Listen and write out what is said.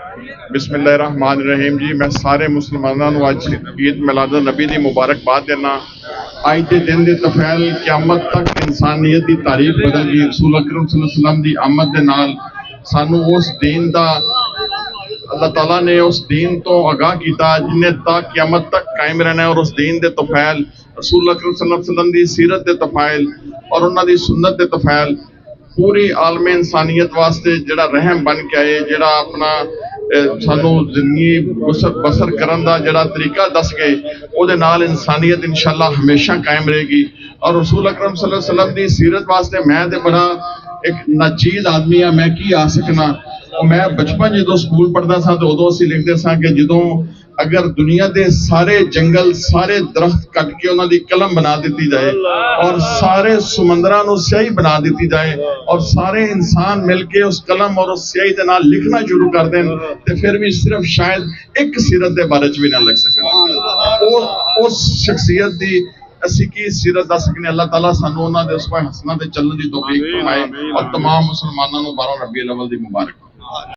बिस्मिल्लाहिर्रहमानिर्रहीम जी। मैं सारे मुसलमानों को अज ईद मिलाद नबी की मुबारकबाद देना। अज के दिन के तफैल क्यामत तक इंसानियत की तारीफ बदल गई। रसूल अकरम सल्लल्लाहु अलैहि वसल्लम की आमद के नाल सानू उस दीन का अल्लाह ताला ने उस दीन तो आगाह किया जिन्हें तक क्यामत तक कायम रहना है। और उस दीन के तफैल रसूल अकरम सल्लल्लाहु अलैहि वसल्लम की सीरत के तफैल और उन्होंने सुन्नत के तफैल पूरी आलम इंसानियत वास्ते जड़ा रहम बन के आए, जड़ा अपना सानू जिंदगी बसर करन दा जड़ा तरीका दस गए, उहदे नाल इंसानियत इंशाअल्लाह हमेशा कायम रहेगी। और रसूल अकरम सल्लल्लाहु अलैहि वसल्लम की सीरत वास्ते मैं ते बड़ा एक नाचीज आदमी हाँ, मैं की आ सकना। मैं बचपन जो स्कूल पढ़ता सा तो उदों असीं लिखते सा कि जदों अगर दुनिया के सारे जंगल सारे दरख्त कट के उन्होंने कलम बना दी जाए और सारे समंदरां नूं स्याही बना दी जाए और सारे इंसान मिलके उस कलम और उस स्याही दे नाल लिखना शुरू कर दें तो फिर भी सिर्फ शायद एक सीरत के बारे च भी ना लिख सकना। उस शख्सियत की असी की सीरत दस सकने। अल्लाह ताला सानू उन्हां दे उस हसना ते चलने की तौफीक फरमाए और तमाम मुसलमानों को 12 रबीउल अव्वल दी मुबारक।